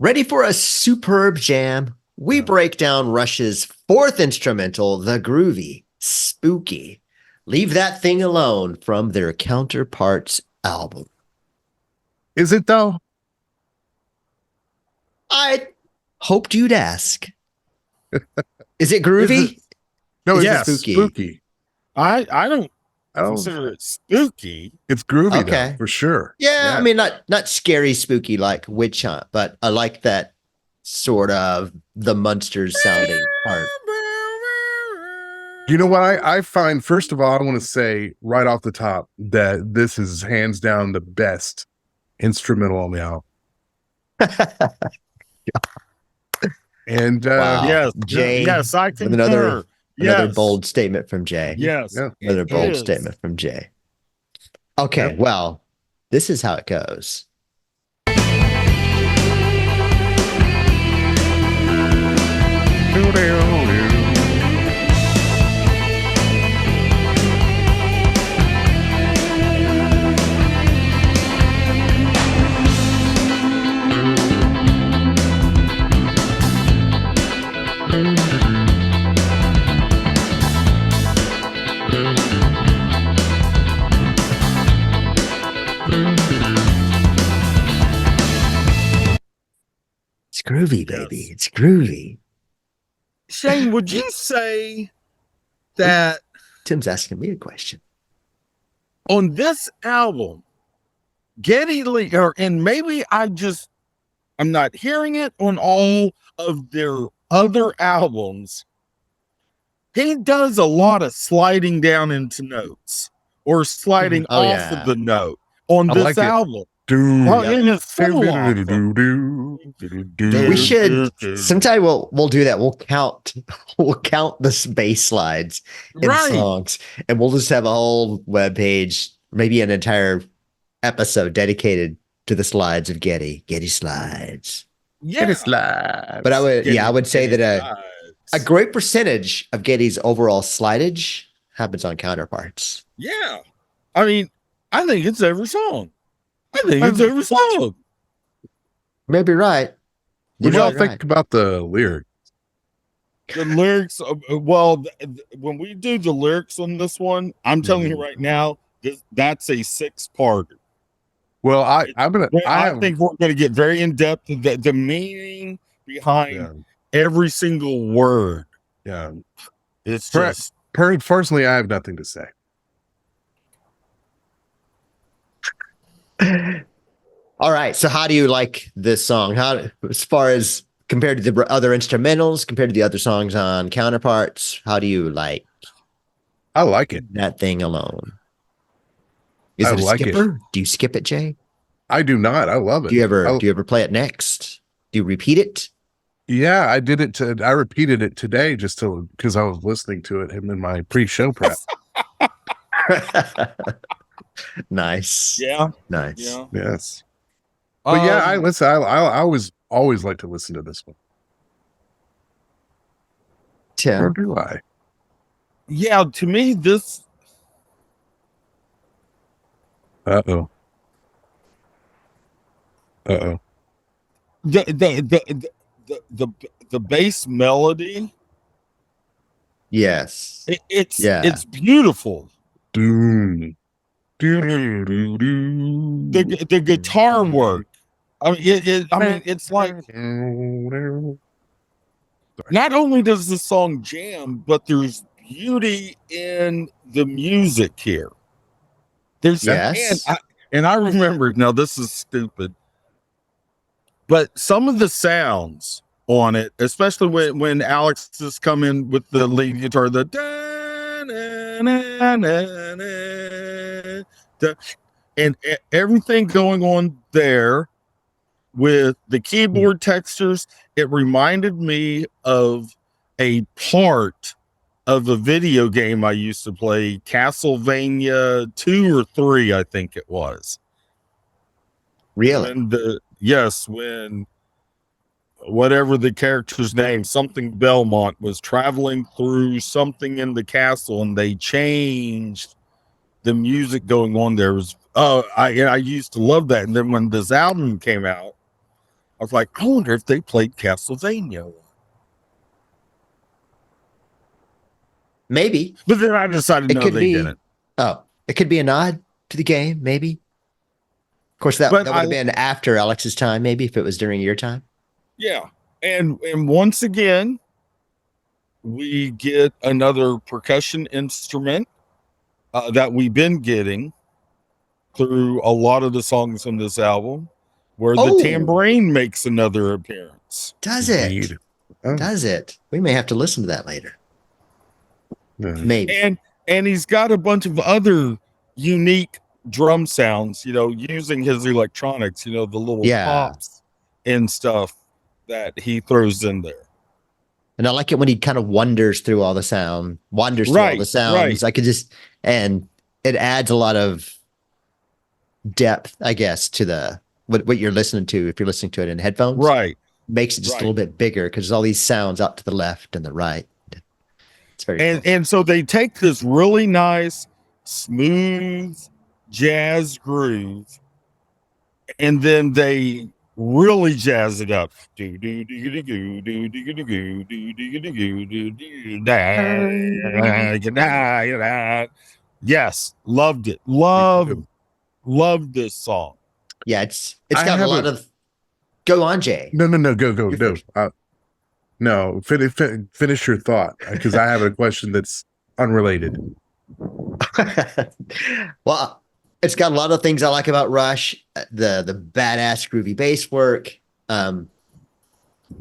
Ready for a superb jam? We break down Rush's fourth instrumental, the Groovy, Spooky. Leave That Thing Alone from their Counterparts album. Is it though? I hoped you'd ask. Is it groovy? No, it's it spooky. I don't consider it spooky. It's groovy, though, for sure. Yeah, I mean, not scary spooky like Witch Hunt, but I like that sort of the Munsters sounding part. You know what I find? First of all, I want to say right off the top that this is hands down the best instrumental on the album. And wow. Yes, Jay. Yes, I can. Another bold statement from Jay. Yes, another bold statement from Jay. Okay, well, this is how it goes. It's groovy, baby. It's groovy. Shayne, would you say that Tim's asking me a question on this album, Geddy Lee, and maybe I'm not hearing it on all of their other albums, he does a lot of sliding down into notes or sliding off of the note on this album. We should sometime we'll do that. We'll count the bass slides in songs, and we'll just have a whole webpage, maybe an entire episode dedicated to the slides of Geddy. Geddy slides. Yeah. Geddy slides. But I would say that a great percentage of Geddy's overall slidage happens on Counterparts. Yeah. I mean, I think it's every song. I think it's every song. Maybe right. What do y'all think about the lyrics? The lyrics, well, when we do the lyrics on this one, I'm telling you right now, that's a 6-parter. Well, I think we're going to get very in depth. The meaning behind every single word. Yeah, it's just personally, I have nothing to say. All right. So how do you like this song? How, as far as compared to the other instrumentals, compared to the other songs on Counterparts, how do you like? I like it. That Thing Alone. Is it a skipper? Do you skip it, Jay? I do not. I love it. Do you ever play it next? Do you repeat it? Yeah, I did it. I repeated it today just because I was listening to it in my pre-show prep. Nice. Yeah. Nice. Yeah. Yes. But yeah, I listen. I always like to listen to this one. Tim. Or do I? Yeah, to me, this. Uh-oh. The bass melody. Yes. It's beautiful. Doom. The guitar work. I mean, it's like not only does the song jam, but there's beauty in the music here. There's and I remember, now this is stupid, but some of the sounds on it, especially when Alex is coming with the lead guitar, and everything going on there with the keyboard textures, it reminded me of a part of a video game I used to play, Castlevania 2 or 3, I think it was. Really? When whatever the character's name, something Belmont, was traveling through something in the castle, and they changed the music going on there. I used to love that. And then when this album came out, I was like, I wonder if they played Castlevania. Maybe. But then I decided, It no, could they be. didn't. Oh, it could be a nod to the game, maybe. Of course, that would have been after Alex's time, maybe, if it was during your time. Yeah. And once again, we get another percussion instrument that we've been getting through a lot of the songs on this album, where the tambourine makes another appearance. Does it? Does it? We may have to listen to that later. Maybe. And he's got a bunch of other unique drum sounds, using his electronics, the little pops and stuff that he throws in there. And I like it when he kind of wanders through all the sounds. I could and it adds a lot of depth, I guess, to what you're listening to. If you're listening to it in headphones, right, makes it just a little bit bigger because there's all these sounds out to the left and the right. It's very cool. And so they take this really nice, smooth jazz groove, and then they really jazz it up. Yes, loved it. Loved this song. Yeah, it's got a lot of. Go on, Jay. No, go. No, finish your thought, because I have a question that's unrelated. Well, it's got a lot of things I like about Rush. The badass groovy bass work. I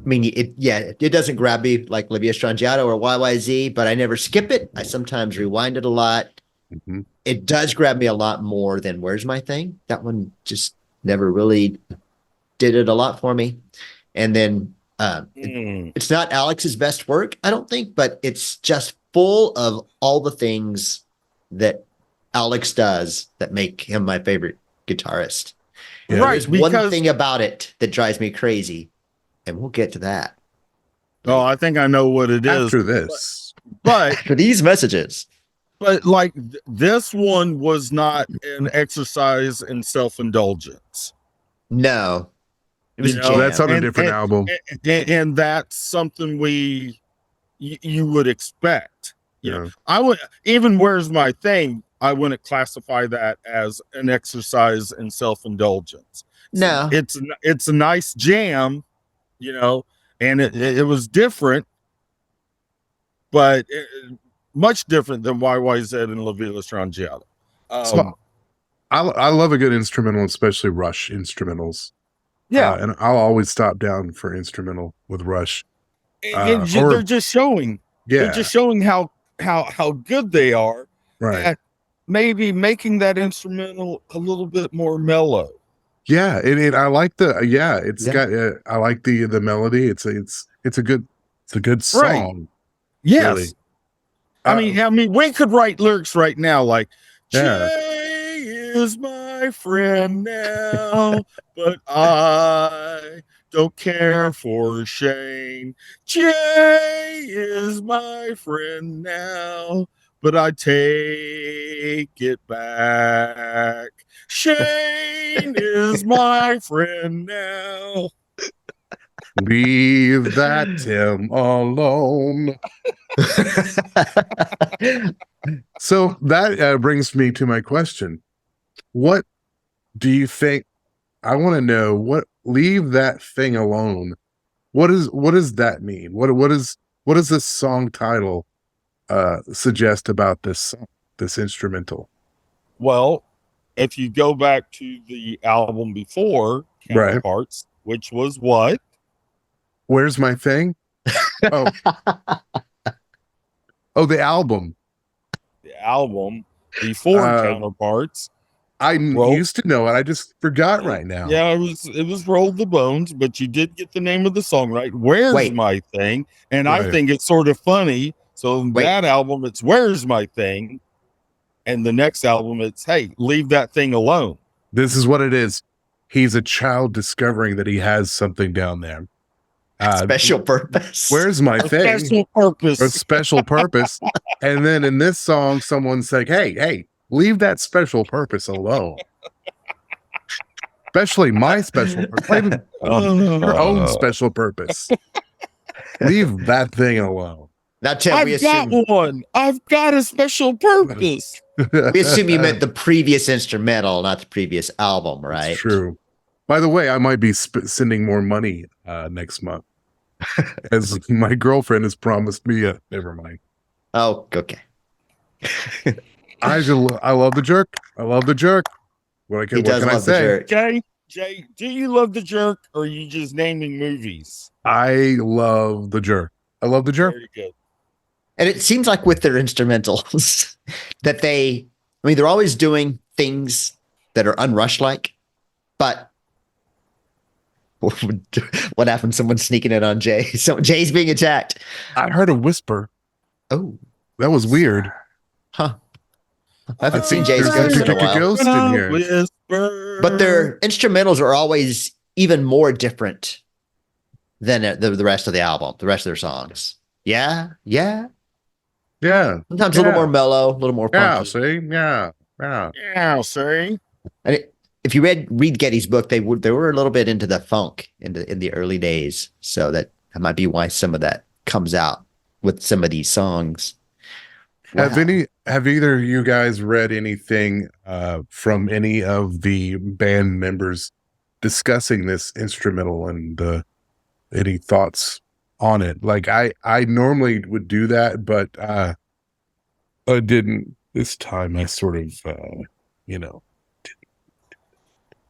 mean, it doesn't grab me like Livia Strangiato or YYZ, but I never skip it. I sometimes rewind it a lot. Mm-hmm. It does grab me a lot more than Where's My Thing. That one just never really did it a lot for me. And then it's not Alex's best work, I don't think, but it's just full of all the things that Alex does that make him my favorite guitarist. Yeah. Right. There's one thing about it that drives me crazy, and we'll get to that. Oh, I think I know what it is. After this. But after these messages. But like this one was not an exercise in self-indulgence. No. It was that's on a different album. And that's something you would expect. I would, even Where's My Thing, I wouldn't classify that as an exercise in self-indulgence. No. It's a nice jam, and it was different, but much different than YYZ and La Villa Strangiato. So I love a good instrumental, especially Rush instrumentals. Yeah, and I'll always stop down for instrumental with Rush. They're just showing. Yeah, they're just showing how good they are. Right. At maybe making that instrumental a little bit more mellow. Yeah, I like the got I like the melody. It's a good song. Right. Yes. Really. I mean, we could write lyrics right now like, Jay is my friend now, but I don't care for Shayne. Jay is my friend now, but I take it back. Shayne is my friend now. Leave that Tim alone. So that brings me to my question. What do you think? I want to know what leave that thing alone. What does that mean? What does this song title suggest about this instrumental? Well, if you go back to the album before, Counterparts, which was what? Where's My Thing? Oh, the album. The album before Counterparts. I used to know it. I just forgot right now. Yeah, it was Roll the Bones, but you did get the name of the song right. Where's My Thing? And I think it's sort of funny. So that album, it's Where's My Thing? And the next album, it's Hey, leave that thing alone. This is what it is. He's a child discovering that he has something down there. Special purpose. Where's my thing? Special purpose. A special purpose. And then in this song, someone's like, hey, leave that special purpose alone. especially my special purpose. Your own special purpose. Leave that thing alone. Now, Tim, I've got one. I've got a special purpose. we assume you meant the previous instrumental, not the previous album, right? It's true. By the way, I might be sending more money next month, as my girlfriend has promised me. Never mind. Oh, okay. I love the jerk. I love the jerk. What can I say? Jay, do you love the jerk, or are you just naming movies? I love the jerk. I love the jerk. Very good. And it seems like with their instrumentals that they're always doing things that are unrushed like, but what happened? Someone's sneaking in on Jay. So Jay's being attacked. I heard a whisper. Oh, that was weird. Huh. I haven't seen Jay's ghost in a while. Ghost in here. But their instrumentals are always even more different than the rest of the album, the rest of their songs. Yeah. Sometimes a little more mellow, a little more funky. Yeah, see. And if you read Geddy's book, they were a little bit into the funk in the early days, so that might be why some of that comes out with some of these songs. Wow. Have either of you guys read anything from any of the band members discussing this instrumental and any thoughts on it? Like I normally would do that, but I didn't this time. I sort of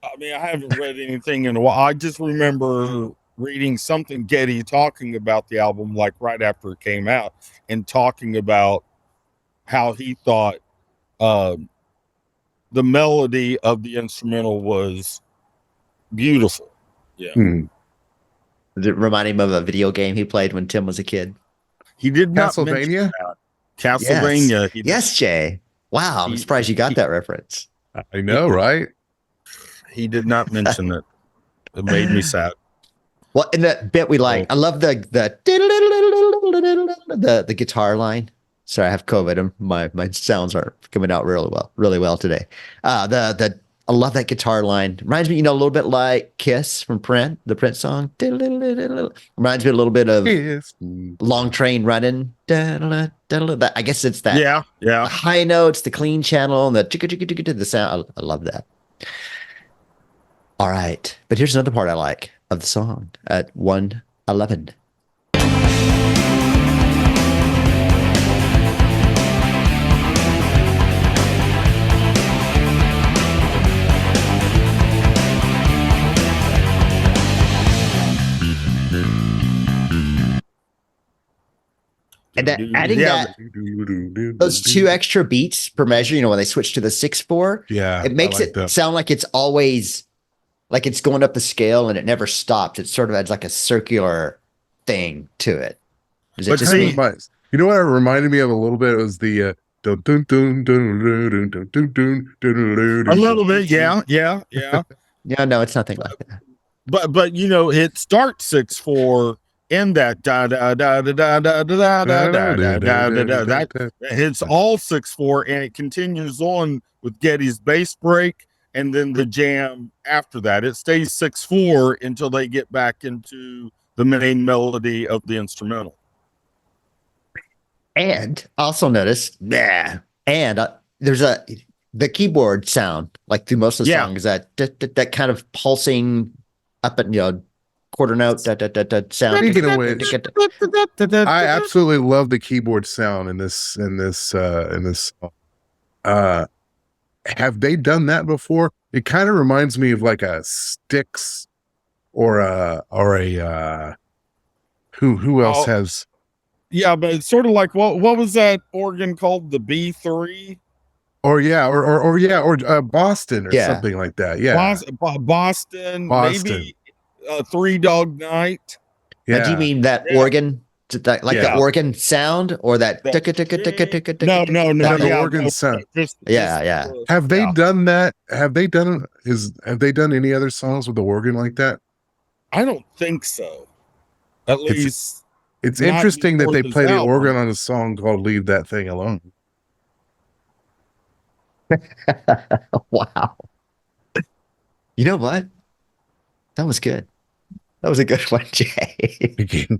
I mean, I haven't read anything in a while. I just remember reading something Geddy talking about the album, like right after it came out, and talking about how he thought the melody of the instrumental was beautiful. Yeah. Does it remind him of a video game he played when Tim was a kid? He did not Castlevania? Castlevania. Yes, Jay. Wow, I'm surprised you got that reference. I know, right? He did not mention it. It made me sad. Well, in that bit we like, I love the guitar line. Sorry, I have COVID and my sounds aren't coming out really well today. I love that guitar line. Reminds me, a little bit like Kiss from Prince, the Prince song. Reminds me a little bit of Long Train Running. I guess it's that. Yeah. The high notes, the clean channel, and the sound. I love that. All right, but here's another part I like of the song at 1:11. And adding those 2 extra beats per measure, when they switch to the 6/4, it makes it sound like it's always like it's going up the scale and it never stops. It sort of adds like a circular thing to it. Is it just me? You know what it reminded me of a little bit? It was the a little bit, yeah. Yeah, no, it's nothing like that. But it starts 6/4 in that da da da da da da da da da da da da. That it's all 6/4, and it continues on with Geddy's bass break, and then the jam after that. It stays 6/4 until they get back into the main melody of the instrumental. And also notice, there's the keyboard sound, like through most of the songs, that kind of pulsing up and quarter note sound. Speaking of which, I absolutely love the keyboard sound in this song. Have they done that before? It kind of reminds me of like a Styx or a who else has? Yeah, but it's sort of like what was that organ called? The B3? Or Boston or something like that. Yeah, Boston. Maybe Three Dog Night. Yeah. Now, do you mean that organ? The organ sound or that? No, the organ sound. Yeah. Have they done that? Have they done any other songs with the organ like that? I don't think so. At least it's interesting that they play the organ on a song called "Leave That Thing Alone." Wow. You know what? That was good. That was a good one, Jay.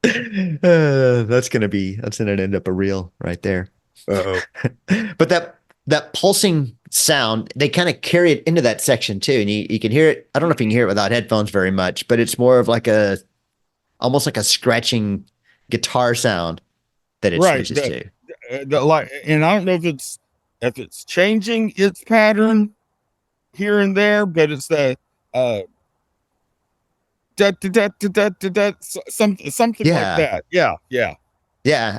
That's gonna end up a reel right there. Uh-oh. But that pulsing sound, they kind of carry it into that section too, and you can hear it. I don't know if you can hear it without headphones very much, but it's more of like almost like a scratching guitar sound that it switches to. And I don't know if it's changing its pattern here and there, but it's that something like that. Yeah.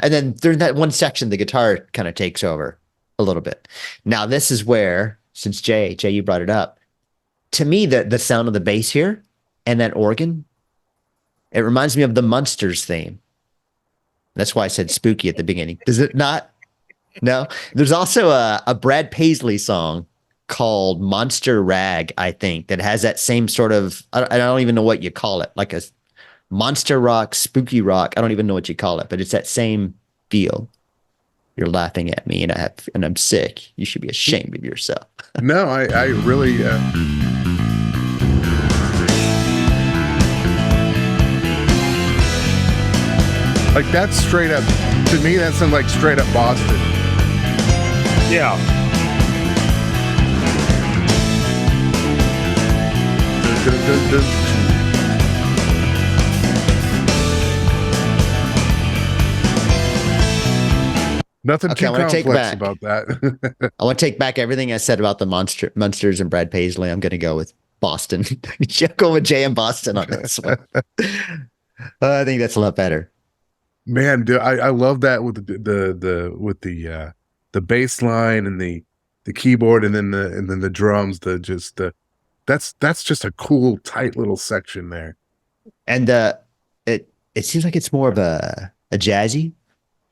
And then during that one section, the guitar kind of takes over a little bit. Now, this is where, since Jay, you brought it up, to me, the sound of the bass here and that organ, it reminds me of the Munsters theme. That's why I said spooky at the beginning. Does it not? No. There's also a Brad Paisley song called Monster Rag, I think, that has that same sort of, I don't even know what you call it, like a monster rock, spooky rock. I don't even know what you call it, but it's that same feel. You're laughing at me, and I'm sick. You should be ashamed of yourself. No, I really. Like that's straight up. To me, that sounds like straight up Boston. Yeah. Nothing too complex about that. I want to take back everything I said about the Munsters and Brad Paisley. I'm going to go with Boston. Go with Jay and Boston on this one. I think that's a lot better. Man, dude, I love that with the bass line and the keyboard and then the drums. That's just a cool, tight little section there. And it seems like it's more of a jazzy.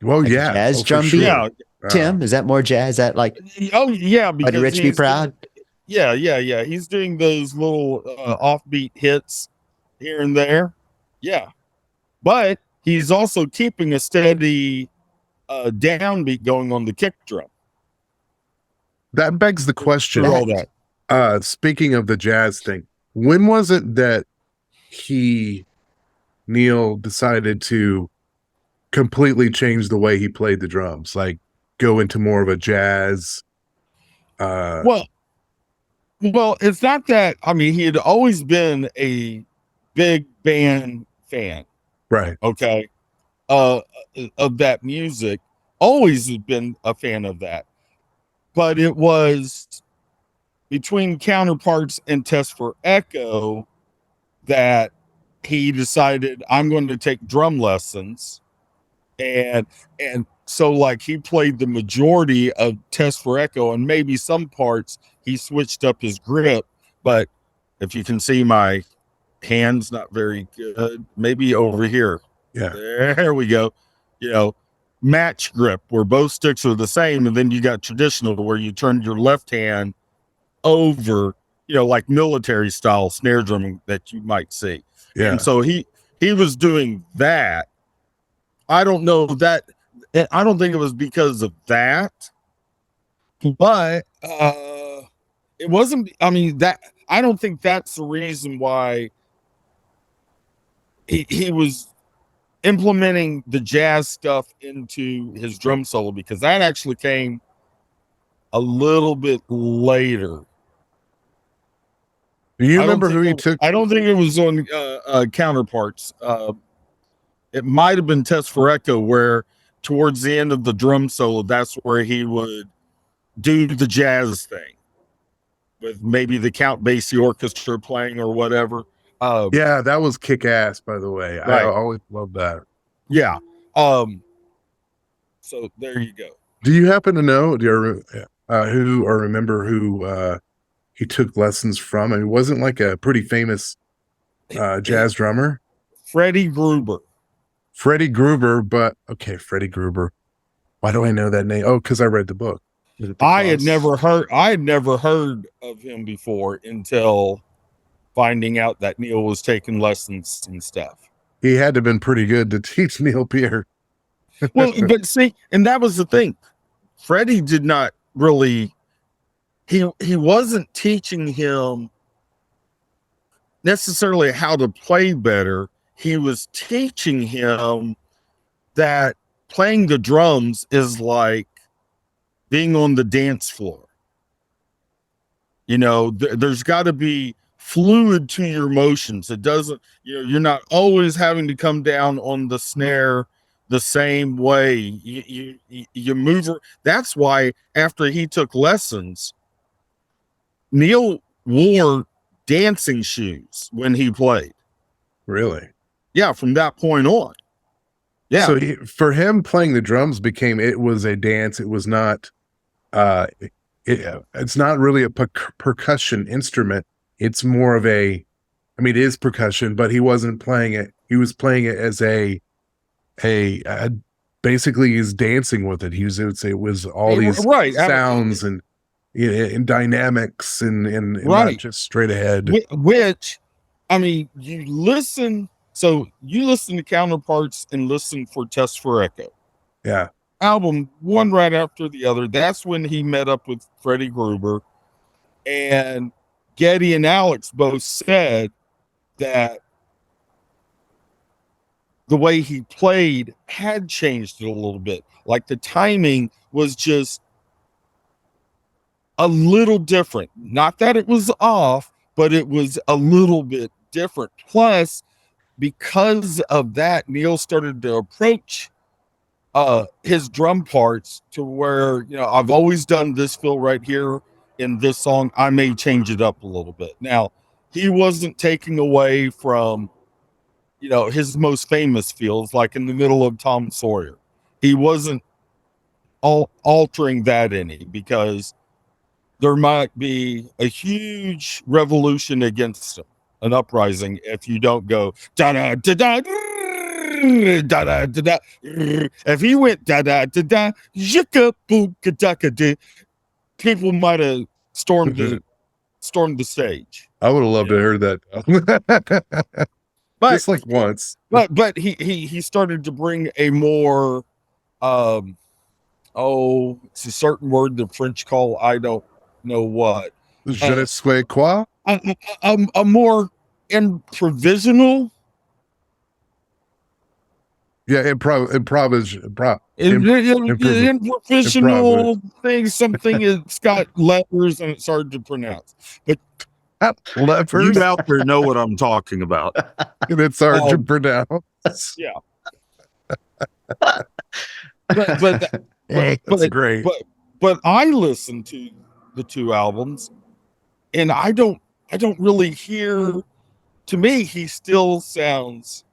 Well, like yeah, jazz drum beat. Sure. Yeah. Tim, is that more jazz? Is that like? Oh yeah, because Rich Be Proud. Yeah. He's doing those little offbeat hits here and there. Yeah, but he's also keeping a steady downbeat going on the kick drum. That begs the question. All that. Speaking of the jazz thing, when was it that Neil decided to completely change the way he played the drums, like go into more of a jazz? Well, it's not that. I mean, he had always been a big band fan, right? Okay, of that music. Always has been a fan of that, but it was between Counterparts and Test for Echo that he decided, I'm going to take drum lessons. And so like he played the majority of Test for Echo, and maybe some parts he switched up his grip. But if you can see my hands not very good, maybe over here. Yeah, there we go. Match grip where both sticks are the same, and then you got traditional where you turn your left hand over, like military style snare drumming that you might see. Yeah. And so he was doing that. I don't know that. I don't think it was because of that, but it wasn't. I mean, that I don't think that's the reason why he was implementing the jazz stuff into his drum solo, because that actually came a little bit later. Do you remember who he took? I don't think it was on Counterparts. It might have been Test for Echo, where towards the end of the drum solo, that's where he would do the jazz thing with maybe the Count Basie Orchestra playing or whatever. Yeah, that was kick ass, by the way. Right. I always love that. Yeah. So there you go. Do you happen to know who or remember who he took lessons from? I mean, wasn't like a pretty famous jazz drummer? Freddie Gruber. Freddie Gruber, but okay, Freddie Gruber. Why do I know that name? Oh, because I read the book. I had never heard of him before until finding out that Neil was taking lessons and stuff. He had to have been pretty good to teach Neil Peart. Well, but see, and that was the thing. Freddie did not really, he wasn't teaching him necessarily how to play better. He was teaching him that playing the drums is like being on the dance floor. You know, there's got to be fluid to your motions. It doesn't, you know, you're not always having to come down on the snare the same way. You move. That's why after he took lessons, Neil wore dancing shoes when he played. Really? Yeah, from that point on. Yeah. So for him, playing the drums it was a dance. It was not. It's not really a percussion instrument. It's more of a. I mean, it is percussion, but he wasn't playing it. He was playing it as a basically he's dancing with it. It was all these sounds and dynamics and not just straight ahead. Which, I mean, you listen to Counterparts and listen for Test for Echo. Yeah. Album, one right after the other. That's when he met up with Freddie Gruber. And Geddy and Alex both said that the way he played had changed it a little bit. Like the timing was just a little different. Not that it was off, but it was a little bit different. Plus, because of that, Neil started to approach his drum parts to where, you know, I've always done this fill right here in this song. I may change it up a little bit. Now, he wasn't taking away from, you know, his most famous feels, like in the middle of Tom Sawyer. He wasn't altering that any, because there might be a huge revolution against him, an uprising, if you don't go da da da da da da da da. If he went da da da da jika booka daka da, people might have stormed the stage. I would have loved to hear that. But just like once. But he started to bring a more it's a certain word the French call, I don't know what. Je ne sais quoi? A more improvisational. Yeah, improvisational thing. Something it's got letters and it's hard to pronounce. But levers. You out there know what I'm talking about. And it's hard to pronounce. Yeah. but that's great. But I listened to the two albums, and I don't really hear. To me, he still sounds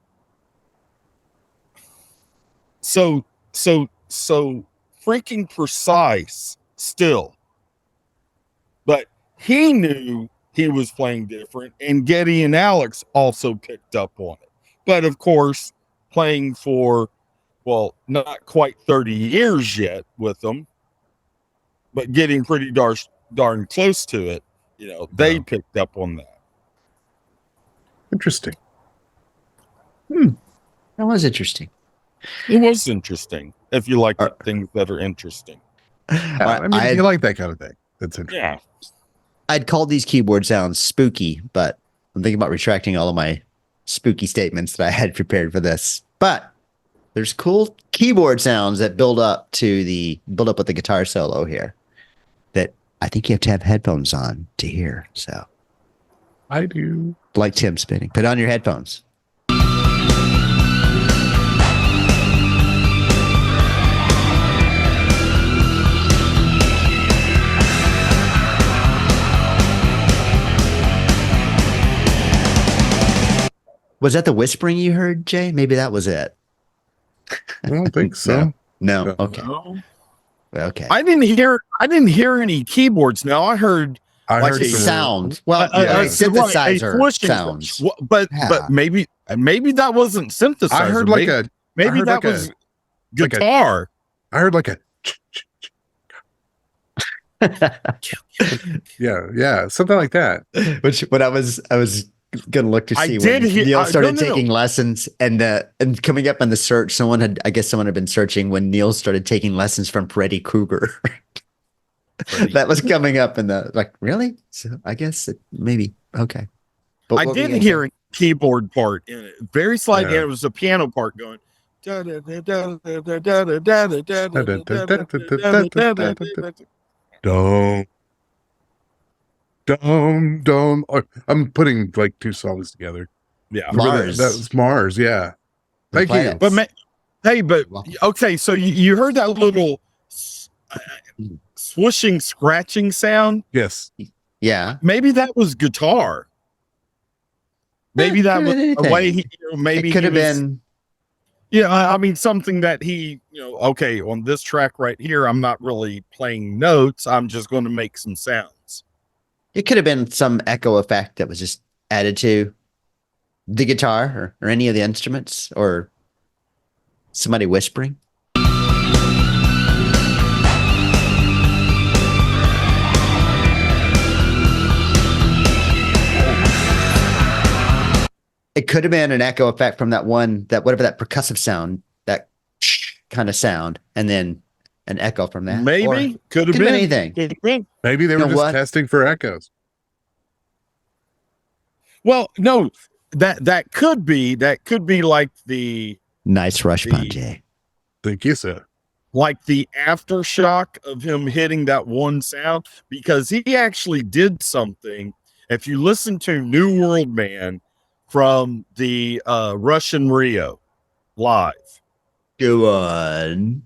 so freaking precise still. But he knew he was playing different, and Geddy and Alex also picked up on it. But of course, playing for, well, not quite 30 years yet with them, but getting pretty darn close to it, you know, they picked up on that. Interesting. That was interesting. It was interesting, if you like things that are interesting. I mean, you like that kind of thing. That's interesting. Yeah. I'd call these keyboard sounds spooky, but I'm thinking about retracting all of my spooky statements that I had prepared for this. But there's cool keyboard sounds that build up with the guitar solo here that I think you have to have headphones on to hear. So I do. Like Tim spinning. Put on your headphones. Was that the whispering you heard, Jay? Maybe that was it. I don't think so. No. Okay. No. Okay. I didn't hear any keyboards. Now I heard a sound. Well, synthesizer sounds. But maybe that wasn't synthesizer. I heard maybe that was guitar. I heard like a yeah, something like that. Which when I was gonna look to see when Neil started taking lessons and coming up in the search, someone had been searching when Neil started taking lessons from Freddie Krueger. That was coming up in the really. So I guess maybe okay. But I what were you did gonna hear say? a keyboard part in it, very slight, and Yeah. it was a piano part going. Don't, don't. I'm putting like two songs together. Yeah, Mars. That was Mars. Yeah. The Thank you. planets. hey, but You're welcome. okay, so you heard that little swooshing, scratching sound? Yes. Yeah. Maybe that was guitar. Maybe that Could've was been a anything. way maybe It could he have was. been. Yeah, I mean something that he, okay, on this track right here, I'm not really playing notes. I'm just going to make some sounds. It could have been some echo effect that was just added to the guitar or any of the instruments, or somebody whispering. It could have been an echo effect from that whatever that percussive sound, that kind of sound, and then an echo from that. Maybe could have been been anything. Could have been. Maybe they You were know just what? testing for echoes. Well, no, that could be like the Nice rush The- punch, eh? Thank you, sir. like the aftershock of him hitting that one sound, because he actually did something. If you listen to New World Man from the Russian Rio live, Go on.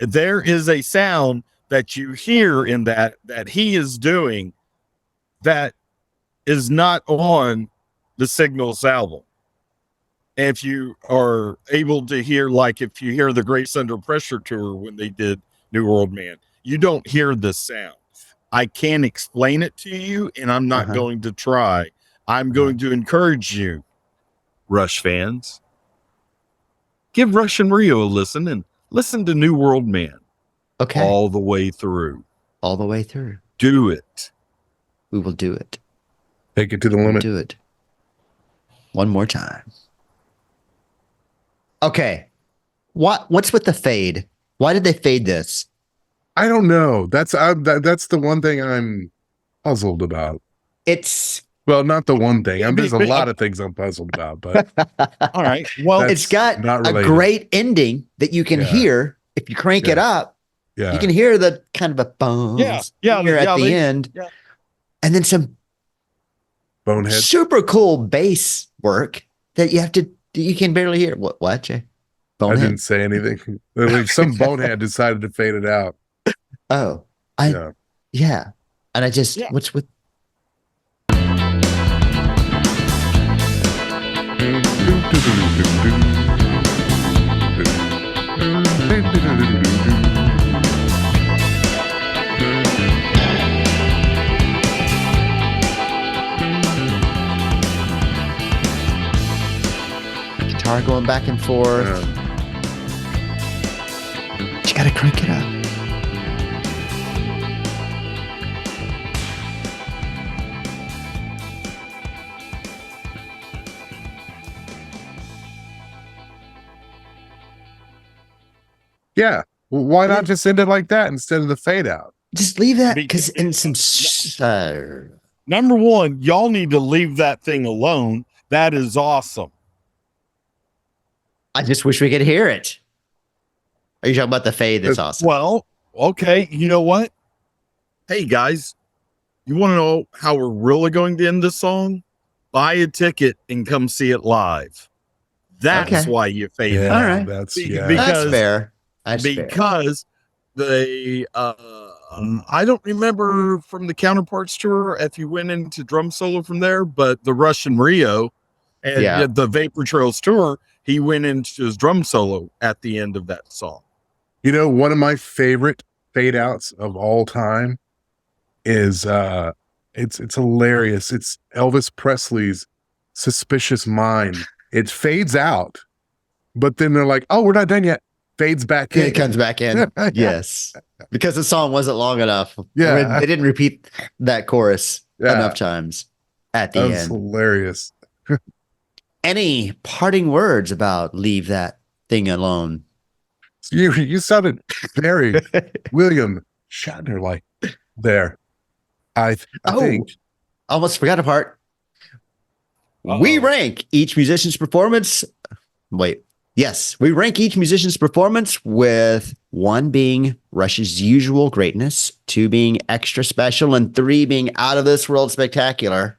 there is a sound that you hear in that he is doing that is not on the Signals album. If you are able to hear, like if you hear the Grace Under Pressure tour when they did New World Man, you don't hear this sound. I can't explain it to you, and I'm not going to try. I'm going to encourage you, Rush fans. Give Rush and Rio a listen, and listen to New World Man Okay. all the way through. All the way through. Do it. We will do it. Take it to the We'll limit. do it. One more time. Okay. What's with the fade? Why did they fade this? I don't know. That's the one thing I'm puzzled about. It's Well, not the one thing. There's a lot of things I'm puzzled about, but All right. Well, That's it's got not a related. great ending that you can Yeah. hear if you crank it up. yeah. You can hear the kind of a boom yeah, at the end. yeah. And then some Bonehead. super cool bass work that you can barely hear. What, Jay? I Bonehead? didn't say anything. Like some bonehead decided to fade it out. Oh, Yeah. yeah. And I just, Yeah. what's with, guitar going back and forth. You gotta crank it up. Yeah. Well, why not just end it like that instead of the fade out? Just leave that Because- because in some Number one, y'all need to leave that thing alone. That is awesome. I just wish we could hear it. Are you talking about the fade? That's awesome. Well, okay. You know what? Hey, guys, you want to know how we're really going to end this song? Buy a ticket and come see it live. That's Okay. why you fade it. All right. That's Be- yeah. be- That's because- fair. That's fair. Because they I don't remember from the Counterparts tour if you went into drum solo from there, but the Russian Rio and Yeah. the Vapor Trails tour, he went into his drum solo at the end of that song. You know, one of my favorite fade outs of all time is it's hilarious. It's Elvis Presley's Suspicious Mind. It fades out, but then they're like, "Oh, we're not done yet." Fades back in. It comes back in. Yes. Because the song wasn't long enough. Yeah. They didn't repeat that chorus Yeah. enough times at the That was end. hilarious. Any parting words about leave that thing alone? So you sounded very William Shatner like there. I Oh. think Almost forgot a part. We rank each musician's performance. We rank each musician's performance with 1 being Rush's usual greatness, 2 being extra special, and 3 being out of this world spectacular.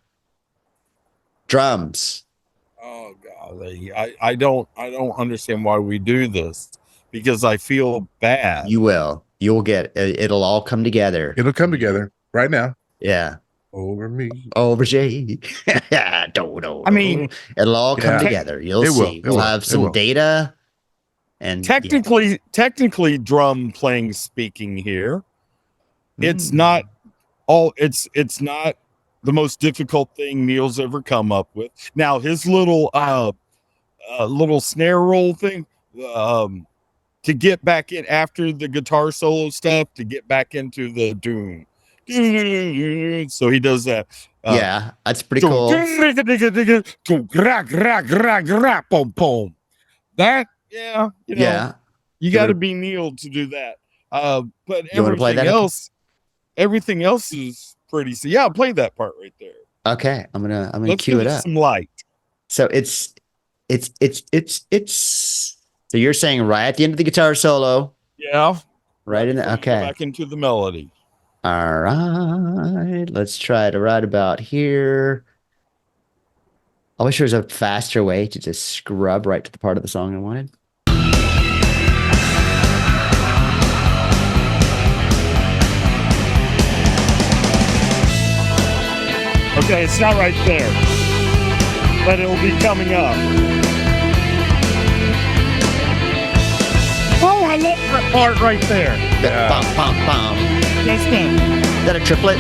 Drums. Oh golly, I don't understand why we do this, because I feel bad. You'll get it. It'll all come together. It'll come together right now. Yeah. Over me. Over Jay. I mean, it'll all come together. You'll see. We'll have some data. And technically drum playing speaking here. It's not the most difficult thing Neil's ever come up with. Now his little snare roll thing, to get back in after the guitar solo stuff, to get back into the doom. So he does that. Yeah, that's pretty cool. That, you got to be Neil to do that. But everything else is pretty. So yeah, I'll play that part right there. Okay, I'm gonna cue it up. Some light. So it's. So you're saying right at the end of the guitar solo? Yeah. Right in the okay. Back into the melody. All right, let's try to right about here. I wish there was a faster way to just scrub right to the part of the song I wanted. Okay, it's not right there, but it will be coming up. Oh, I love that part right there. Yeah. Bum, bum, bum. That's good. Is that a triplet?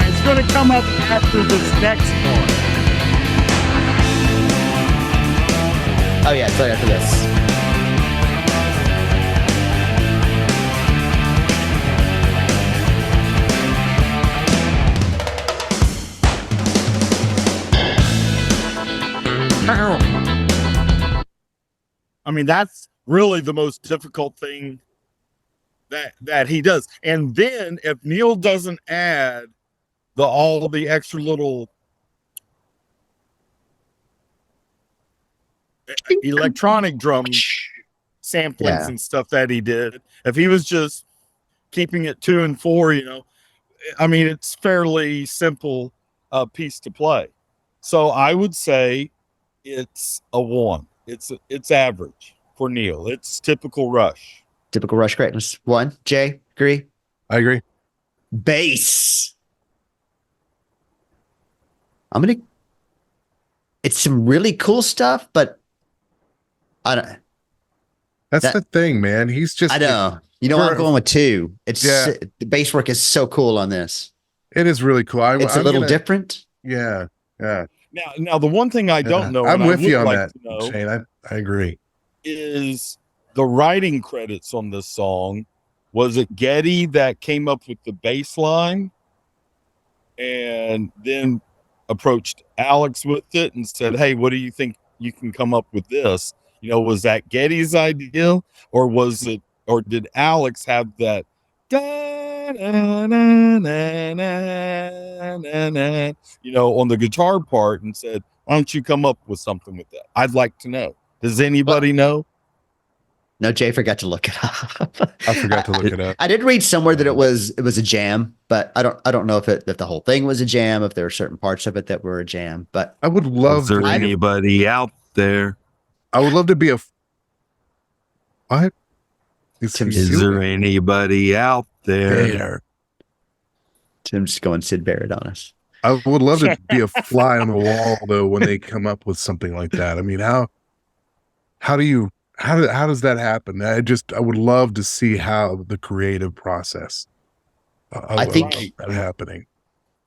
It's going to come up after this next one. Oh yeah, it's right after this. I mean, that's really the most difficult thing that he does. And then if Neil doesn't add all the extra little electronic drum samplings and stuff that he did, if he was just keeping it 2 and 4, I mean, it's fairly simple piece to play. So I would say it's a 1. It's average for Neil. It's typical Rush. Typical Rush greatness. 1. Jay, agree? I agree. Bass. It's some really cool stuff, but I don't. That's the thing, man. He's just. I know. I'm going with 2. The bass work is so cool on this. It is really cool. It's a little different. Yeah. Yeah. Now the one thing I don't know, I'm with you on that, Shayne. I agree. Is the writing credits on this song? Was it Geddy that came up with the bass line and then approached Alex with it and said, "Hey, what do you think you can come up with this?" Was that Geddy's idea, or did Alex have that on the guitar part and said, "Why don't you come up with something with that?" I'd like to know. Does anybody know? No, Jay forgot to look it up. I forgot to look it up. I did read somewhere that it was a jam, but I don't know if the whole thing was a jam, if there were certain parts of it that were a jam. But I would love. Is there anybody out there? I would love to be a. What? Is there anybody out there? Tim's going Sid Barrett on us. I would love to be a fly on the wall though when they come up with something like that. I mean, how does that happen? I would love to see how the creative process. I think that happening.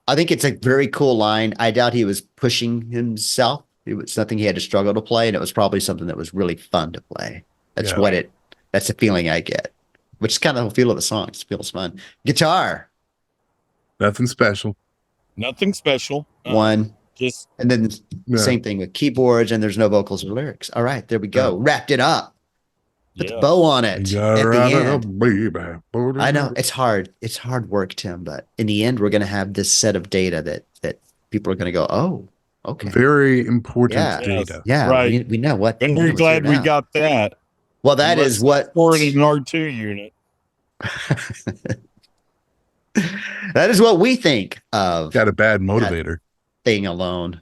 I think it's a very cool line. I doubt he was pushing himself. It was something he had to struggle to play, and it was probably something that was really fun to play. That's the feeling I get, which is kind of the feel of the song. It feels fun. Guitar. Nothing special. Nothing special. 1. Just And then Yeah. same thing with keyboards, and there's no vocals or lyrics. All right, there we go. Wrapped it up. Put the yeah. bow on it You at gotta the wrap it end. up, baby. I know it's hard. It's hard work, Tim, but in the end, we're going to have this set of data that people are going to go, oh, okay. Very important Yeah. data. Yeah, Right. we know what. And we're glad we got that. Well, that is what. Or an R2 unit. That is what we think of Got a bad motivator. thing alone.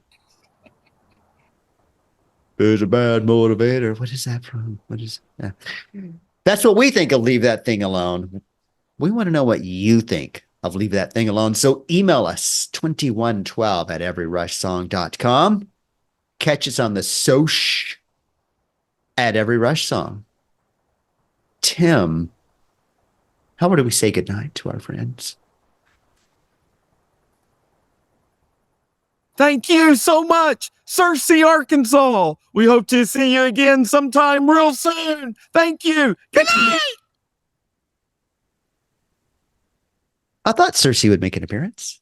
There's a bad motivator. What is that from? What is that? That's what we think of Leave That Thing Alone. We want to know what you think of Leave That Thing Alone. So email us 2112@everyrushsong.com. Catch us on the Soch at Every Rush Song. Tim, how do we say goodnight to our friends? Thank you so much, Searcy, Arkansas. We hope to see you again sometime real soon. Thank you. Good night. I thought Cersei would make an appearance.